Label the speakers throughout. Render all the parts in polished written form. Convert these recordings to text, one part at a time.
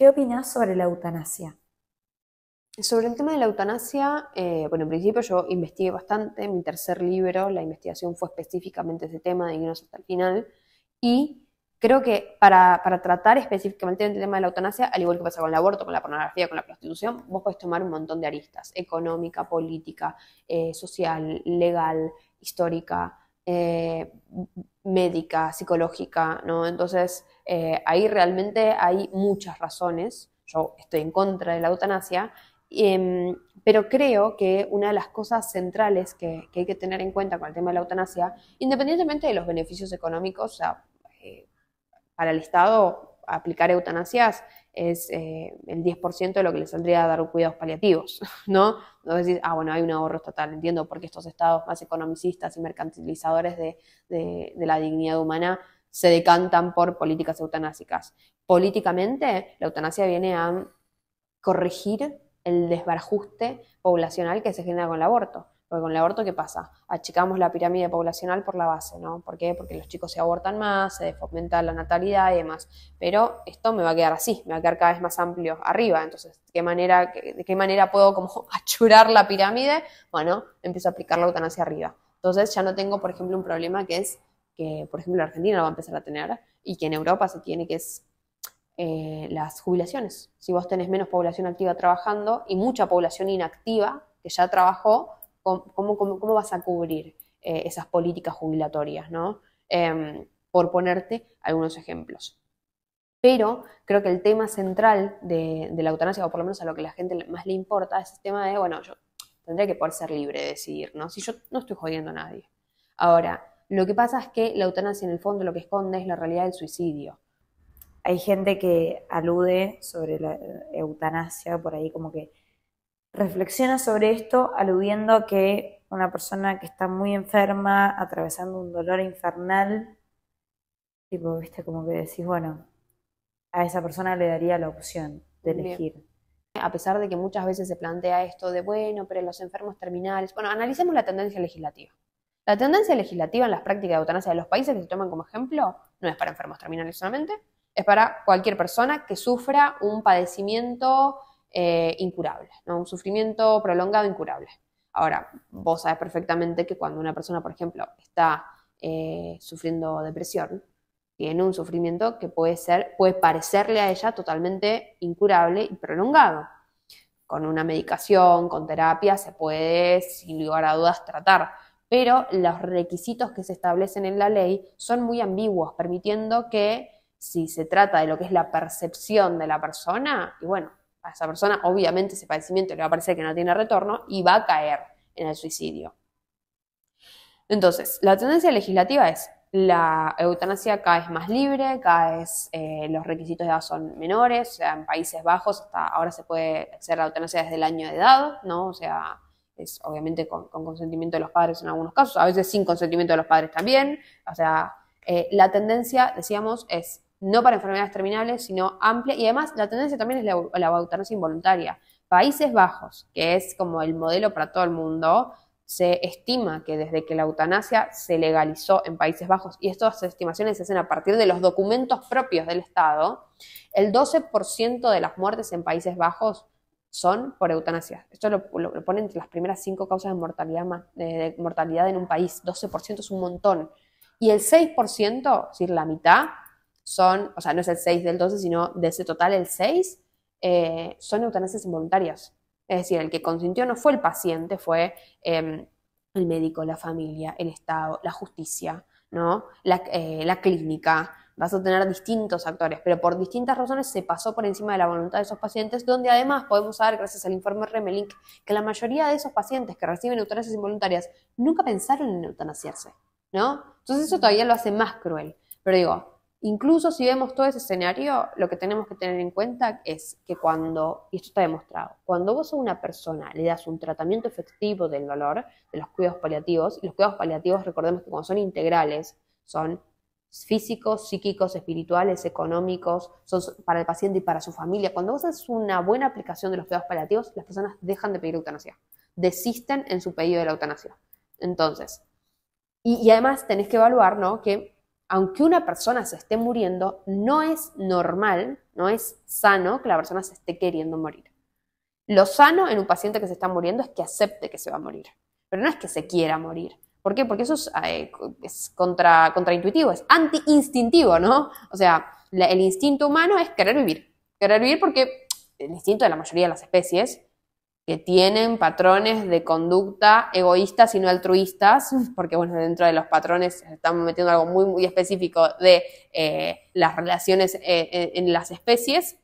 Speaker 1: ¿Qué opinas sobre la eutanasia?
Speaker 2: Sobre el tema de la eutanasia, bueno, en principio yo investigué bastante, mi tercer libro, la investigación fue específicamente ese tema de irnos hasta el final, y creo que para tratar específicamente el tema de la eutanasia, al igual que pasa con el aborto, con la pornografía, con la prostitución, vos podés tomar un montón de aristas, económica, política, social, legal, histórica, médica, psicológica, ¿no? Entonces, ahí realmente hay muchas razones, yo estoy en contra de la eutanasia, pero creo que una de las cosas centrales que hay que tener en cuenta con el tema de la eutanasia, independientemente de los beneficios económicos, o sea, eh, para el Estado aplicar eutanasias es el 10% de lo que le saldría a dar cuidados paliativos, ¿no? No decir, bueno, hay un ahorro estatal, entiendo por qué estos estados más economicistas y mercantilizadores de la dignidad humana se decantan por políticas eutanásicas. Políticamente, la eutanasia viene a corregir el desbarajuste poblacional que se genera con el aborto. Porque con el aborto, ¿qué pasa? Achicamos la pirámide poblacional por la base, ¿no? ¿Por qué? Porque los chicos se abortan más, se fomenta la natalidad y demás. Pero esto me va a quedar así, me va a quedar cada vez más amplio arriba. Entonces, ¿de qué manera puedo como achurar la pirámide? Bueno, empiezo a aplicar la eutanasia arriba. Entonces ya no tengo, por ejemplo, un problema que es que, por ejemplo, la Argentina lo va a empezar a tener y que en Europa se tiene, que es las jubilaciones. Si vos tenés menos población activa trabajando y mucha población inactiva que ya trabajó, ¿cómo vas a cubrir esas políticas jubilatorias, ¿no? Por ponerte algunos ejemplos. Pero creo que el tema central de la eutanasia, o por lo menos a lo que a la gente más le importa, es el tema de, bueno, yo tendré que poder ser libre de decidir, ¿no? Si yo no estoy jodiendo a nadie. Ahora, lo que pasa es que la eutanasia en el fondo lo que esconde es la realidad del suicidio.
Speaker 1: Hay gente que alude sobre la eutanasia, por ahí como que reflexiona sobre esto, aludiendo a que una persona que está muy enferma, atravesando un dolor infernal, tipo, viste, como que decís, bueno, a esa persona le daría la opción de
Speaker 2: Bien.
Speaker 1: elegir.
Speaker 2: A pesar de que muchas veces se plantea esto de, bueno, pero los enfermos terminales. Bueno, analicemos la tendencia legislativa. La tendencia legislativa en las prácticas de eutanasia de los países que se toman como ejemplo no es para enfermos terminales solamente, es para cualquier persona que sufra un padecimiento incurable, ¿no? Un sufrimiento prolongado incurable. Ahora, vos sabés perfectamente que cuando una persona, por ejemplo, está sufriendo depresión, tiene un sufrimiento que puede parecerle a ella totalmente incurable y prolongado. Con una medicación, con terapia, se puede, sin lugar a dudas, tratar. Pero los requisitos que se establecen en la ley son muy ambiguos, permitiendo que si se trata de lo que es la percepción de la persona, y bueno, a esa persona obviamente ese padecimiento le va a parecer que no tiene retorno y va a caer en el suicidio. Entonces, la tendencia legislativa es la eutanasia cada vez más libre, cada vez los requisitos de edad son menores, o sea, en Países Bajos hasta ahora se puede hacer la eutanasia desde el año de edad, ¿no? O sea, es obviamente con consentimiento de los padres en algunos casos, a veces sin consentimiento de los padres también, o sea, la tendencia, decíamos, es no para enfermedades terminales, sino amplia, y además la tendencia también es la eutanasia involuntaria. Países Bajos, que es como el modelo para todo el mundo, se estima que desde que la eutanasia se legalizó en Países Bajos, y estas estimaciones se hacen a partir de los documentos propios del Estado, el 12% de las muertes en Países Bajos son por eutanasia. Esto lo ponen entre las primeras 5 causas de mortalidad en un país. 12% es un montón. Y el 6%, es decir, la mitad, son, o sea, no es el 6 del 12, sino de ese total el 6, son eutanasias involuntarias. Es decir, el que consintió no fue el paciente, fue el médico, la familia, el Estado, la justicia, ¿no? La clínica. Vas a tener distintos actores, pero por distintas razones se pasó por encima de la voluntad de esos pacientes, donde además podemos saber, gracias al informe Remelink, que la mayoría de esos pacientes que reciben eutanasias involuntarias nunca pensaron en eutanasiarse, ¿no? Entonces eso todavía lo hace más cruel. Pero digo, incluso si vemos todo ese escenario, lo que tenemos que tener en cuenta es que cuando, y esto está demostrado, cuando vos a una persona le das un tratamiento efectivo del dolor, de los cuidados paliativos, y los cuidados paliativos, recordemos que cuando son integrales, son físicos, psíquicos, espirituales, económicos, son para el paciente y para su familia. Cuando vos haces una buena aplicación de los cuidados paliativos, las personas dejan de pedir eutanasia, desisten en su pedido de la eutanasia. Entonces, y además tenés que evaluar, ¿no? Que aunque una persona se esté muriendo, no es normal, no es sano que la persona se esté queriendo morir. Lo sano en un paciente que se está muriendo es que acepte que se va a morir, pero no es que se quiera morir. ¿Por qué? Porque eso es contraintuitivo, es anti-instintivo, ¿no? O sea, el instinto humano es querer vivir. Querer vivir porque el instinto de la mayoría de las especies que tienen patrones de conducta egoístas y no altruistas, porque bueno, dentro de los patrones estamos metiendo algo muy, muy específico de las relaciones en las especies,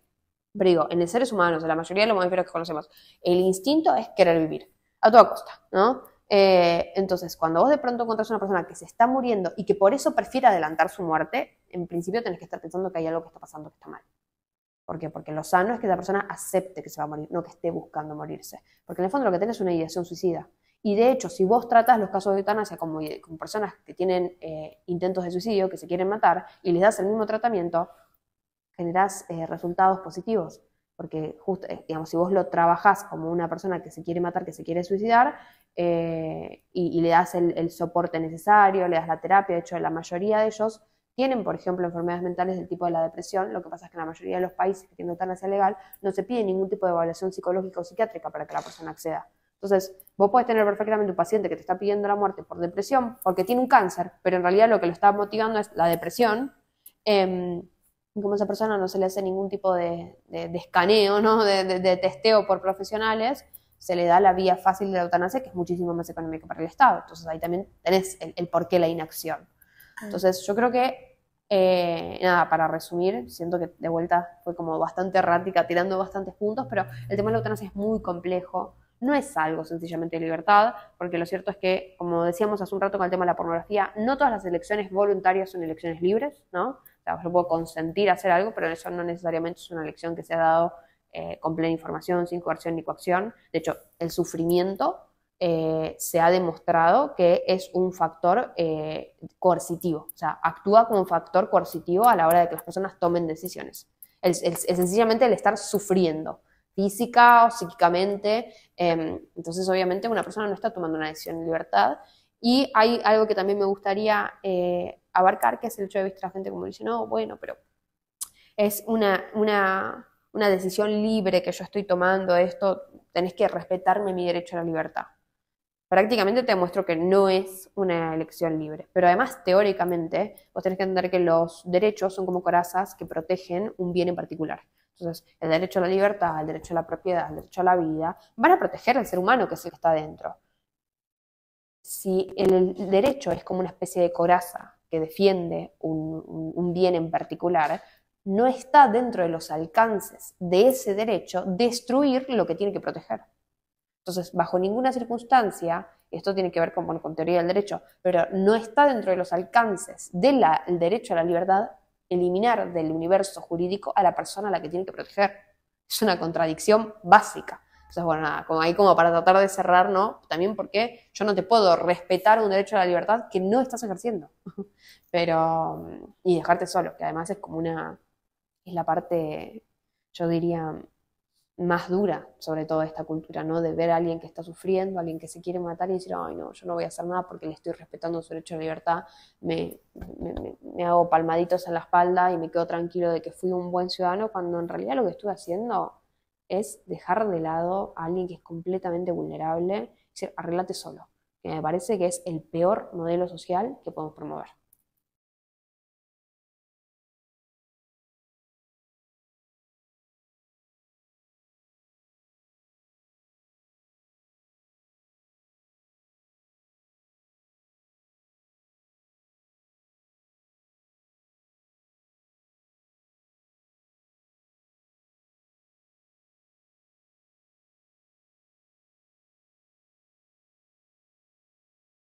Speaker 2: pero digo, en los seres humanos, en la mayoría de los mamíferos que conocemos, el instinto es querer vivir, a toda costa, ¿no? Entonces, cuando vos de pronto encontrás una persona que se está muriendo y que por eso prefiere adelantar su muerte, en principio tenés que estar pensando que hay algo que está pasando que está mal. ¿Por qué? Porque lo sano es que la persona acepte que se va a morir, no que esté buscando morirse. Porque en el fondo lo que tenés es una ideación suicida. Y de hecho, si vos tratás los casos de eutanasia como personas que tienen intentos de suicidio, que se quieren matar, y les das el mismo tratamiento, generás resultados positivos. Porque justo, digamos, si vos lo trabajás como una persona que se quiere matar, que se quiere suicidar, y le das el soporte necesario, le das la terapia, de hecho la mayoría de ellos tienen, por ejemplo, enfermedades mentales del tipo de la depresión. Lo que pasa es que en la mayoría de los países que tienen eutanasia legal no se pide ningún tipo de evaluación psicológica o psiquiátrica para que la persona acceda. Entonces, vos podés tener perfectamente un paciente que te está pidiendo la muerte por depresión, porque tiene un cáncer, pero en realidad lo que lo está motivando es la depresión. Como esa persona no se le hace ningún tipo de escaneo, ¿no? de testeo por profesionales, se le da la vía fácil de la eutanasia, que es muchísimo más económica para el Estado. Entonces ahí también tenés el porqué la inacción. Entonces yo creo que, nada, para resumir, siento que de vuelta fue como bastante errática, tirando bastantes puntos, pero el tema de la eutanasia es muy complejo. No es algo sencillamente de libertad, porque lo cierto es que, como decíamos hace un rato con el tema de la pornografía, no todas las elecciones voluntarias son elecciones libres, ¿no? O sea, yo puedo consentir hacer algo, pero eso no necesariamente es una elección que se ha dado con plena información, sin coerción ni coacción. De hecho, el sufrimiento se ha demostrado que es un factor coercitivo, o sea, actúa como un factor coercitivo a la hora de que las personas tomen decisiones. Es sencillamente el estar sufriendo, física o psíquicamente. Entonces, obviamente, una persona no está tomando una decisión en libertad. Y hay algo que también me gustaría abarcar, que es el hecho de ver a la gente como dice, no, bueno, pero es una decisión libre que yo estoy tomando, esto, tenés que respetarme mi derecho a la libertad. Prácticamente te demuestro que no es una elección libre, pero además teóricamente vos tenés que entender que los derechos son como corazas que protegen un bien en particular. Entonces, el derecho a la libertad, el derecho a la propiedad, el derecho a la vida, van a proteger al ser humano que es el que está dentro. Si el derecho es como una especie de coraza que defiende un bien en particular, no está dentro de los alcances de ese derecho destruir lo que tiene que proteger. Entonces, bajo ninguna circunstancia, esto tiene que ver con teoría del derecho, pero no está dentro de los alcances del derecho a la libertad eliminar del universo jurídico a la persona a la que tiene que proteger. Es una contradicción básica. Entonces, bueno, nada, como ahí como para tratar de cerrar, ¿no? También porque yo no te puedo respetar un derecho a la libertad que no estás ejerciendo. Pero, y dejarte solo, que además es como es la parte, yo diría, más dura sobre todo esta cultura, ¿no? De ver a alguien que está sufriendo, a alguien que se quiere matar y decir, ay no, yo no voy a hacer nada porque le estoy respetando su derecho a la libertad, me hago palmaditos en la espalda y me quedo tranquilo de que fui un buen ciudadano, cuando en realidad lo que estuve haciendo es dejar de lado a alguien que es completamente vulnerable y decir, arreglate solo, que me parece que es el peor modelo social que podemos promover.